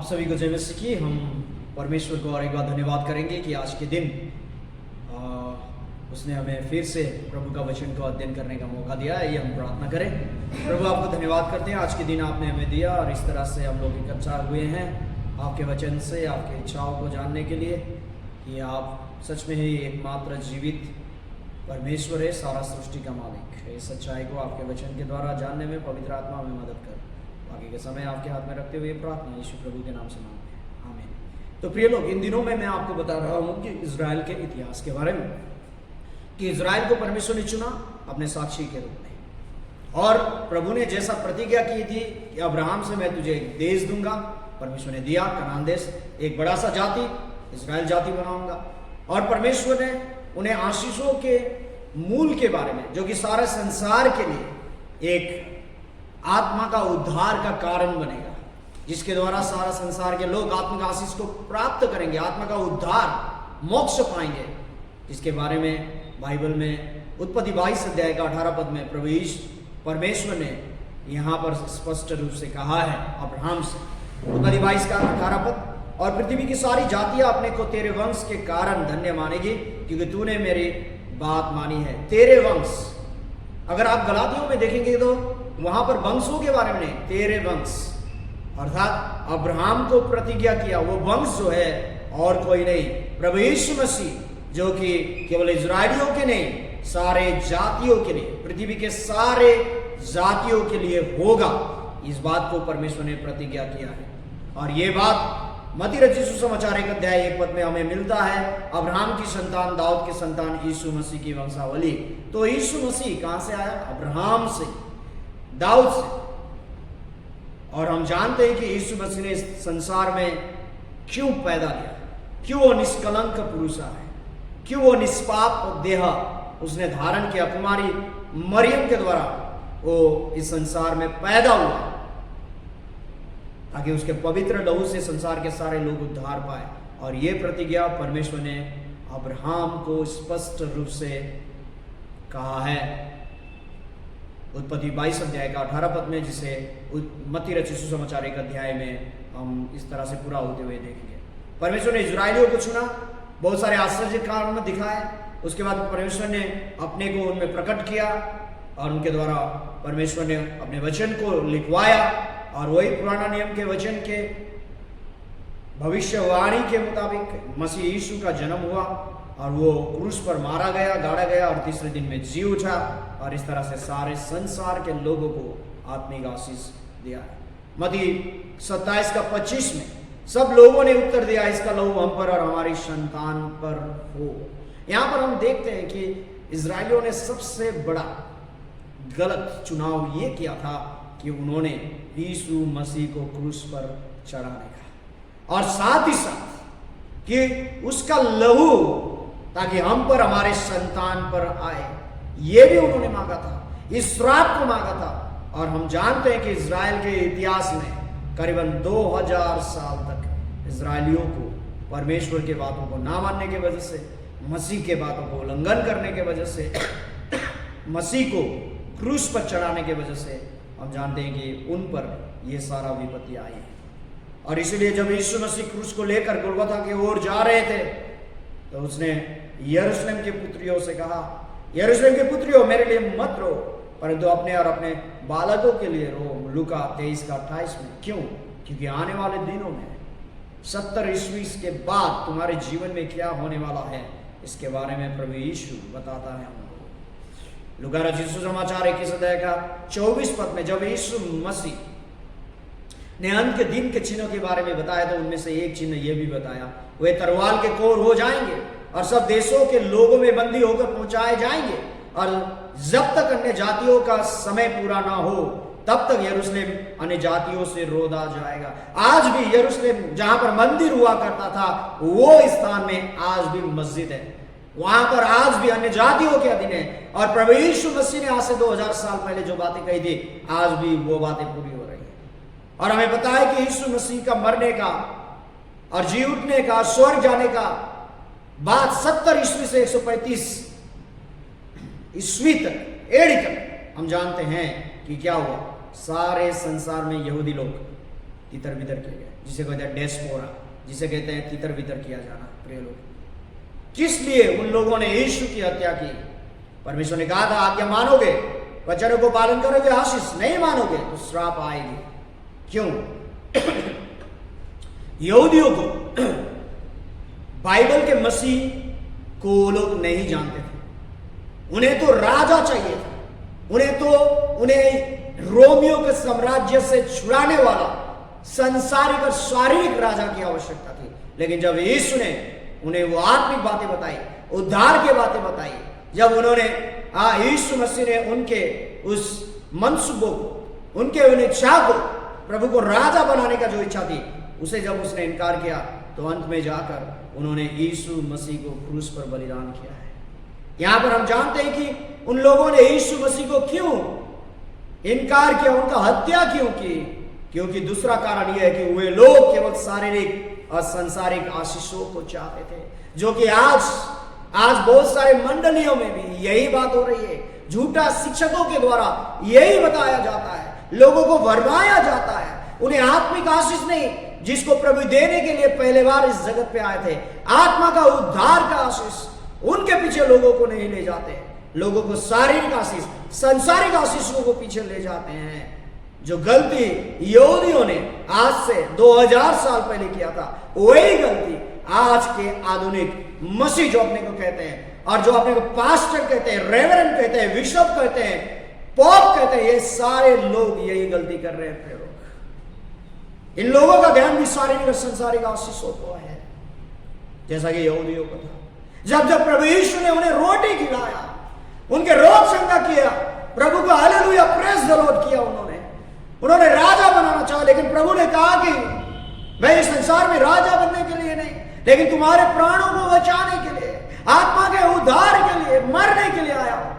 आप सभी को जय मसीह की। हम परमेश्वर को और एक बार धन्यवाद करेंगे कि आज के दिन उसने हमें फिर से प्रभु का वचन को अध्ययन करने का मौका दिया है। ये हम प्रार्थना करें। प्रभु आपको धन्यवाद करते हैं, आज के दिन आपने हमें दिया और इस तरह से हम लोग इकट्ठा हुए हैं आपके वचन से, आपके इच्छाओं को जानने के लिए कि आप सच में ही एकमात्र जीवित परमेश्वर है, सारा सृष्टि का मालिक। इस सच्चाई को आपके वचन के द्वारा जानने में पवित्र आत्मा हमें मदद कर। बाकी के समय आपके हाथ में रखते हुए प्रार्थना यीशु प्रभु के नाम से मांगते हैं, आमीन। तो प्रिय लोग, इन दिनों में मैं आपको बता रहा हूँ कि इजराइल के इतिहास के बारे में, कि इजराइल को परमेश्वर ने चुना अपने साक्षी के रूप में। और प्रभु ने जैसा प्रतिज्ञा की थी कि अब्राहम से मैं तुझे एक देश दूंगा, परमेश्वर ने दिया, कनान देश, एक बड़ा सा जाति इजराइल जाति बनाऊंगा। और परमेश्वर ने उन्हें आशीषों के मूल के बारे में, जो कि सारे संसार के लिए एक आत्मा का उद्धार का कारण बनेगा, जिसके द्वारा सारा संसार के लोग आत्मिक आशीष को प्राप्त करेंगे, आत्मा का उद्धार, मोक्ष पाएंगे, जिसके बारे में बाइबल में उत्पत्ति 22 अध्याय का 18 पद में प्रभु परमेश्वर ने यहाँ पर स्पष्ट रूप से कहा है अब्राहम से। उत्पत्ति 22 का 18 पद, और पृथ्वी की सारी जातियां अपने को तेरे वंश के कारण धन्य मानेगी, क्योंकि तूने मेरी बात मानी है। तेरे वंश, अगर आप गलातियों में देखेंगे तो वहां पर वंशों के बारे में नहीं, तेरे वंश, अर्थात अब्राहम को प्रतिज्ञा किया वो वंश जो है और कोई नहीं, प्रभु यीशु मसीह, जो कि केवल इजरायलियों के नहीं, सारे जातियों के लिए, पृथ्वी के सारे जातियों के लिए होगा। इस बात को परमेश्वर ने प्रतिज्ञा किया है। और ये बात मत्ती रचित सुसमाचार 1 अध्याय 1 पद में हमें मिलता है। अब्राहम की संतान, दाऊद की संतान, यीशु मसीह की वंशावली। तो यीशु मसीह कहां से आया? अब्राहम से, दाऊद से। और हम जानते हैं कि यीशु मसीह ने संसार में क्यों पैदा लिया, क्यों वो निष्कलंक पुरुष है, क्यों वो निष्पाप देह उसने धारण किया, कुमारी मरियम के द्वारा वो इस संसार में पैदा हुआ, ताकि उसके पवित्र लहू से संसार के सारे लोग उद्धार पाए। और ये प्रतिज्ञा परमेश्वर ने अब्राहम को स्पष्ट रूप से कहा है उत्पत्ति 22 अध्याय का 18 पद में, जिसे मत्ती रचित सुसमाचार 1 अध्याय में हम इस तरह से पूरा होते हुए देखेंगे। परमेश्वर ने इजरायलियों को चुना, बहुत सारे आश्चर्य कारण में दिखाए, उसके बाद परमेश्वर ने अपने को उनमें प्रकट किया और उनके द्वारा परमेश्वर ने अपने वचन को लिखवाया। और वही पुराना नियम के वचन के भविष्यवाणी के मुताबिक मसीह यीशु का जन्म हुआ और वो क्रूस पर मारा गया, गाड़ा गया और तीसरे दिन में जी उठा, और इस तरह से सारे संसार के लोगों को आत्मिक आशीष दिया है। मत्ती 27 का 25 में सब लोगों ने उत्तर दिया, इसका लहू हम पर और हमारी संतान पर हो। यहां पर हम देखते हैं कि इजरायलियों ने सबसे बड़ा गलत चुनाव ये किया था कि उन्होंने यीशु मसीह को क्रूस पर चढ़ाने का, और साथ ही साथ कि उसका लहू ताकि हम पर, हमारे संतान पर आए, ये भी उन्होंने मांगा था, इस श्राप को मांगा था। और हम जानते हैं कि इजराइल के इतिहास में करीबन 2000 साल तक इजरायलियों को परमेश्वर के बातों को ना मानने की वजह से, मसीह के बातों को उल्लंघन करने की वजह से, मसीह को क्रूस पर चढ़ाने की वजह से, हम जानते हैं कि उन पर यह सारा विपत्ति आई है। और इसलिए जब यीशु मसीह क्रूस को लेकर गोलगोथा की ओर जा रहे थे, तो उसने यरूशलेम के पुत्रियों से कहा, यरूशलेम के पुत्रियों, मेरे लिए मत रो, परंतु अपने और अपने बालकों के लिए रो। लूका 23 का 28 में। क्यों? क्योंकि आने वाले दिनों में 70 ईस्वी के बाद तुम्हारे जीवन में क्या होने वाला है, इसके बारे में प्रभु यीशु बताता है हमको। लूका रचित सुसमाचार 21 अध्याय का 24 पद में जब यीशु मसीह ने अंत के दिन के चिन्हों के बारे में बताया, तो उनमें से एक चिन्ह यह भी बताया, वे तलवार के कोर हो जाएंगे और सब देशों के लोगों में बंदी होकर पहुंचाए जाएंगे, और जब तक अन्य जातियों का समय पूरा ना हो, तब तक यरूशलेम अन्य जातियों से रोदा जाएगा। आज भी यरूशलेम जहां पर मंदिर हुआ करता था, वो स्थान में आज भी मस्जिद है, वहां पर आज भी अन्य जातियों के अधीन है। और प्रभु यीशु मसीह ने आज से 2000 साल पहले जो बातें कही थी, आज भी वो बातें पूरी हो रही है। और हमें पता है कि यीशु मसीह का मरने का और जी उठने का, स्वर्ग जाने का बाद 70 ईस्वी से 135 ईस्वी तक, एडी तक, हम जानते हैं कि क्या हुआ। सारे संसार में यहूदी लोग तितर बितर किए गए, जिसे कहते हैं डेस्पोरा, जिसे कहते हैं तितर बितर किया जाना। प्रिय लोग, किस लिए उन लोगों ने यीशु की हत्या की? परमेश्वर ने कहा था आज्ञा मानोगे, वचनों को पालन करोगे आशीष, नहीं मानोगे तो श्राप आएगी। क्यों? यहूदियों को बाइबल के मसीह को वो लोग नहीं जानते थे। उन्हें तो राजा चाहिए था, उन्हें रोमियो के साम्राज्य से छुड़ाने वाला संसारिक और शारीरिक राजा की आवश्यकता थी। लेकिन जब यीशु ने उन्हें वो आत्मिक बातें बताई, उद्धार की बातें बताई, जब उन्होंने यीशु मसीह ने उनके उस मनसूबों को, उनके उन इच्छा को, प्रभु को राजा बनाने का जो इच्छा थी, उसे जब उसने इनकार किया, तो अंत में जाकर उन्होंने यीशु मसीह को क्रूस पर बलिदान किया है। यहां पर हम जानते हैं कि उन लोगों ने यीशु मसीह को क्यों इनकार किया, उनका हत्या क्यों की? क्योंकि दूसरा कारण यह है कि वे लोग केवल शारीरिक और सांसारिक आशीषों को चाहते थे, जो कि आज बहुत सारे मंडलियों में भी यही बात हो रही है। झूठा शिक्षकों के द्वारा यही बताया जाता है, लोगों को भरमाया जाता है। उन्हें आत्मिक आशीष नहीं, जिसको प्रभु देने के लिए पहले बार इस जगत पे आए थे, आत्मा का उद्धार का आशीष, उनके पीछे लोगों को नहीं ले जाते। लोगों को शारीरिक आशीष, सांसारिक आशीषों को पीछे ले जाते हैं। जो गलती यहूदियों ने आज से 2000 साल पहले किया था, वही गलती आज के आधुनिक मसीह जो अपने को कहते हैं, और जो अपने को पास्टर कहते हैं, रेवरेंड कहते हैं, बिशप कहते हैं, पोप कहते हैं, ये सारे लोग यही गलती कर रहे हैं। इन लोगों का ध्यान भी शारीरिक और संसारिक आशीषों को है, जैसा कि यहूदियों को था। जब प्रभु यीशु ने उन्हें रोटी खिलाया, उनके रोग चंगा किया, प्रभु को हालेलुया प्रेज द लॉर्ड किया, उन्होंने राजा बनाना चाहा। लेकिन प्रभु ने कहा कि मैं इस संसार में राजा बनने के लिए नहीं, लेकिन तुम्हारे प्राणों को बचाने के लिए, आत्मा के उद्धार के लिए, मरने के लिए आया हूं।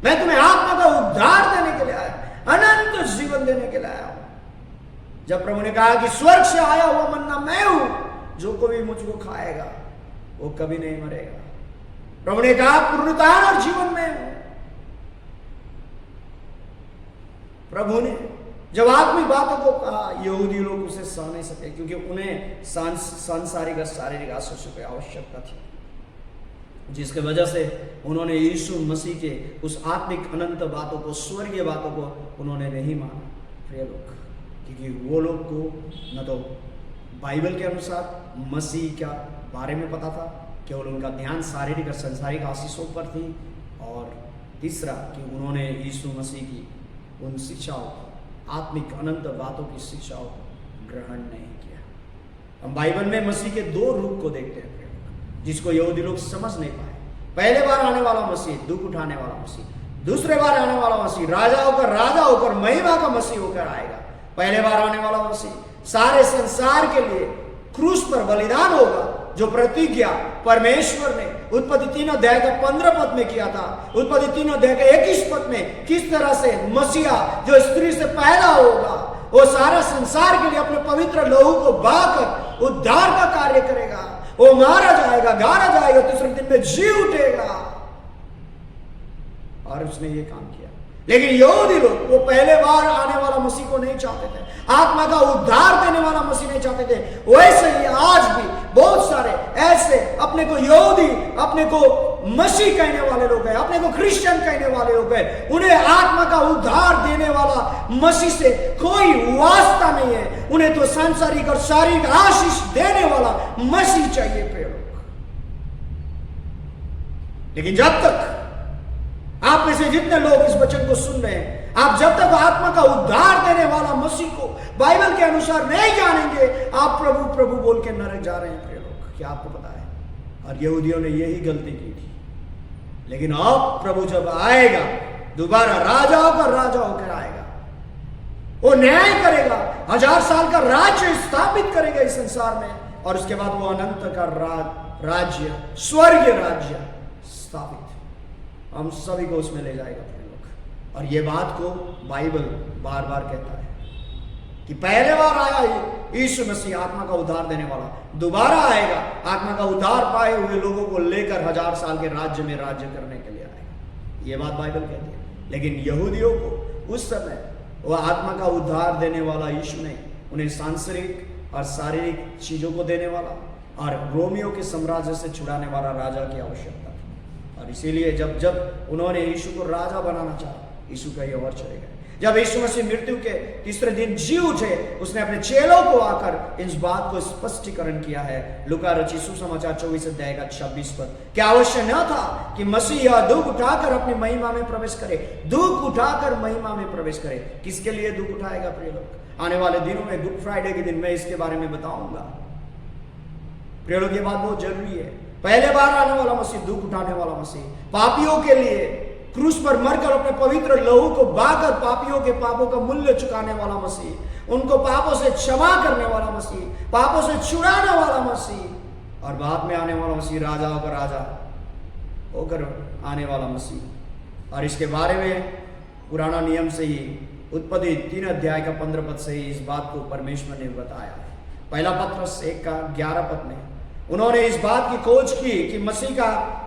मैं तुम्हें आत्मा का उद्धार देने के लिए आया, अनंत जीवन देने के लिए आया हूं। जब प्रभु ने कहा कि स्वर्ग से आया हुआ मन्ना मैं हूं, जो कोई मुझको खाएगा वो कभी नहीं मरेगा। प्रभु ने कहा पुनरुत्थान और जीवन में हूं। प्रभु ने जब आत्मिक बातों को कहा, यहूदी लोग उसे सह नहीं सके, क्योंकि उन्हें सांसारिक और शारीरिक आशीषों की आवश्यकता थी, जिसके वजह से उन्होंने यीशु मसीह के उस आत्मिक अनंत बातों को, स्वर्गीय बातों को उन्होंने नहीं माना। प्रिय लोग, क्योंकि वो लोग को न तो बाइबल के अनुसार मसीह का बारे में पता था, केवल उनका ध्यान शारीरिक और संसारिक आशीषों पर थी, और तीसरा कि उन्होंने यीशु मसीह की उन शिक्षाओं, आत्मिक अनंत बातों की शिक्षाओं को ग्रहण नहीं किया। हम बाइबल में मसीह के दो रूप को देखते हैं, जिसको यहूदी लोग समझ नहीं पाए। पहले बार आने वाला मसीह, दुख उठाने वाला मसीह, दूसरे बार आने वाला मसीह, राजा होकर महिमा का मसीह होकर आएगा। पहले बार आने वाला मसीह सारे संसार के लिए क्रूस पर बलिदान होगा, जो प्रतिज्ञा परमेश्वर ने उत्पत्ति 3 अध्याय का 15 पद में किया था। उत्पत्ति 3 अध्याय का 21 पद में किस तरह से मसीहा जो स्त्री से पैदा होगा, वो सारा संसार के लिए अपने पवित्र लहू को बहाकर उद्धार का कार्य करेगा। वो मारा जाएगा, गाड़ा जाएगा, तीसरे दिन में जी उठेगा, और उसने ये काम किया। लेकिन यहूदी लोग वो पहले बार आने वाला मसीह को नहीं चाहते थे, आत्मा का उद्धार देने वाला मसीह नहीं चाहते थे। वैसे ही आज भी बहुत सारे ऐसे अपने को यहूदी, अपने को मसीह कहने वाले लोग हैं, अपने को क्रिश्चियन कहने वाले लोग हैं। उन्हें आत्मा का उद्धार देने वाला मसीह से कोई वास्ता नहीं है, उन्हें तो सांसारिक और शारीरिक आशीष देने वाला मसीह चाहिए। प्रिय लोग, लेकिन जब तक आप में से जितने लोग इस वचन को सुन रहे हैं, आप जब तक आत्मा का उद्धार देने वाला मसीह को बाइबल के अनुसार नहीं जानेंगे, आप प्रभु प्रभु बोल के नरक जा रहे हैं। प्रिय लोग, क्या आपको पता है? और यहूदियों ने यही गलती की थी। लेकिन अब प्रभु जब आएगा, दोबारा राजा होकर आएगा, वो न्याय करेगा, 1000 साल का राज्य स्थापित करेगा इस संसार में, और उसके बाद वो अनंत का राज्य, स्वर्गीय राज्य स्थापित हम सभी को उसमें ले जाएगा। और ये बात को बाइबल बार बार कहता है कि पहले बार आया यीशु मसीह आत्मा का उद्धार देने वाला, दोबारा आएगा आत्मा का उद्धार पाए हुए लोगों को लेकर 1000 साल के राज्य में राज्य करने के लिए आएगा। ये बात बाइबल कहती है। लेकिन यहूदियों को उस समय वो आत्मा का उद्धार देने वाला यीशु नहीं, उन्हें सांसारिक और शारीरिक चीजों को देने वाला और रोमियो के साम्राज्य से छुड़ाने वाला राजा की आवश्यकता थी। और इसीलिए जब जब उन्होंने यीशु को राजा बनाना चाहा, यीशु कहीं और चले गए। जब यीशु मसीह मृत्यु के तीसरे दिन जी उठे, उसने अपने चेलों को आकर इस बात को स्पष्टीकरण किया है। लूका रचित सुसमाचार 24 अध्याय का 26 पद। क्या अवश्य न था कि मसीह यह दुख उठाकर अपनी महिमा में प्रवेश करे, दुख उठाकर महिमा में प्रवेश करे। किसके लिए दुख उठाएगा प्रिय लोग? आने वाले दिनों में गुड फ्राइडे के दिन मैं इसके बारे में बताऊंगा। प्रिय लोग, ये बात बहुत जरूरी है। पहले बार आने वाला मसीह, दुख उठाने वाला मसीह, पापियों के लिए क्रूस पर मरकर अपने पवित्र लहू को बहाकर पापियों के पापों का मूल्य चुकाने वाला मसीह, उनको पापों से क्षमा करने वाला मसीह, पापों से छुड़ाने वाला मसीह, और बाद में आने वाला मसीह, राजाओं का राजा होकर आने वाला मसीह। और इसके बारे में पुराना नियम से ही, उत्पत्ति 3 अध्याय का 15 पद से ही इस बात को परमेश्वर ने बताया है। पहला पत्रस 1 का 11 पद में उन्होंने इस बात की खोज की कि मसीह का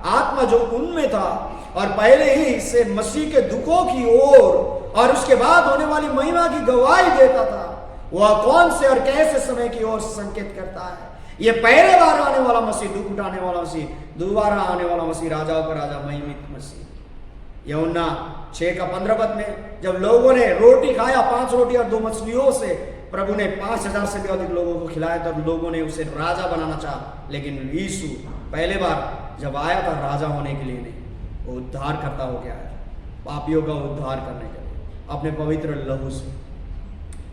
आत्मा जो उनमें था और पहले ही से मसीह के दुखों की ओर और उसके बाद होने वाली महिमा की गवाही देता था, वह कौन से और कैसे समय की ओर संकेत करता है। ये पहले बार आने वाला मसीह, दुख उठाने वाला मसीह, दोबारा आने वाला मसीह, राजाओं का राजा, महिमित मसीह। यूहन्ना 6 का 15 पद में जब लोगों ने रोटी खाया, 5 रोटी और 2 मछलियों से प्रभु ने 5000 से भी अधिक लोगों को खिलाया, तब लोगों ने उसे राजा बनाना चाहा। लेकिन यीशु पहले बार जब आया था राजा होने के लिए नहीं, वो उद्धार करता हो गया है, पापियों का उद्धार करने के लिए अपने पवित्र लहू से।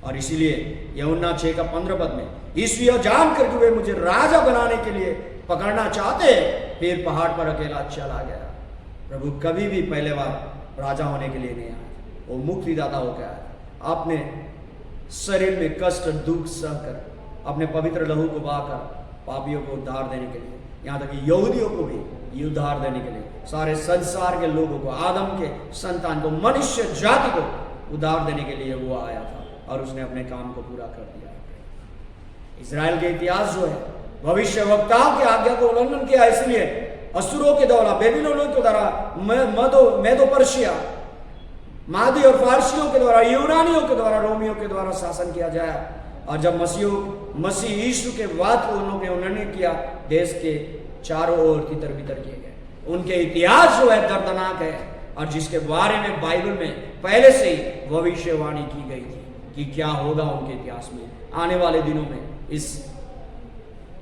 और इसीलिए यूहन्ना 6 का 15 पद में यीशु यह जानकर कि वे मुझे राजा बनाने के लिए पकड़ना चाहते, फिर पहाड़ पर अकेला चला गया। प्रभु कभी भी पहले बार राजा होने के लिए नहीं आया, वो मुक्तिदाता हो गया है। अपने शरीर में कष्ट दुख सहकर अपने पवित्र लहू को बहाकर पापियों को उद्धार देने के लिए, यहाँ तक कि यहूदियों को भी उद्धार देने के लिए, सारे संसार के लोगों को, आदम के संतान को, मनुष्य जाति को उद्धार देने के लिए वो आया था और उसने अपने काम को पूरा कर दिया। इजराइल के इतिहास जो है, भविष्य वक्ताओं की आज्ञा को उल्लंघन किया, इसलिए असुरों के द्वारा, बेबीलोनियों के द्वारा, मेदो पर्शिया, मादी और फारसियों के द्वारा, यूनानियों के द्वारा, रोमियों के द्वारा शासन किया जाए। और जब मसीह यीशु के वाद को उन लोगों ने उल्लंघन किया, देश के चारों ओर तितर बितर किए गए। उनके इतिहास जो है दर्दनाक है, और जिसके बारे में बाइबल में पहले से ही भविष्यवाणी की गई थी कि क्या होगा उनके इतिहास में आने वाले दिनों में। इस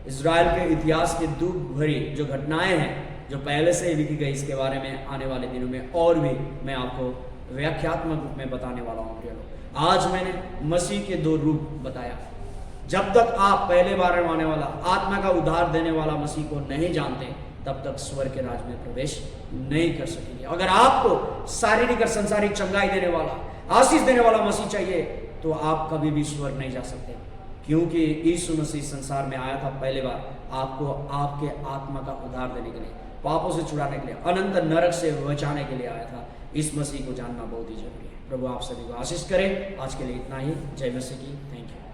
इजराइल के इतिहास की दुख भरी जो घटनाएं हैं, जो पहले से ही लिखी गई, इसके बारे में आने वाले दिनों में और भी मैं आपको व्याख्यात्मक रूप में बताने वाला हूँ। आज मैंने मसीह के 2 रूप बताया। जब तक आप पहले बार में आने वाला, आत्मा का उद्धार देने वाला मसीह को नहीं जानते, तब तक स्वर्ग के राज में प्रवेश नहीं कर सकेंगे। अगर आपको शारीरिक और संसारिक चंगाई देने वाला, आशीष देने वाला मसीह चाहिए, तो आप कभी भी स्वर्ग नहीं जा सकते, क्योंकि यीशु मसीह संसार में आया था पहले बार आपको आपके आत्मा का उद्धार देने के लिए, पापों से छुड़ाने के लिए, अनंत नरक से बचाने के लिए आया था। इस मसीह को जानना बहुत ही जरूरी है। प्रभु आप सभी को आशीष करे। आज के लिए इतना ही। जय मसीह की। Thank you.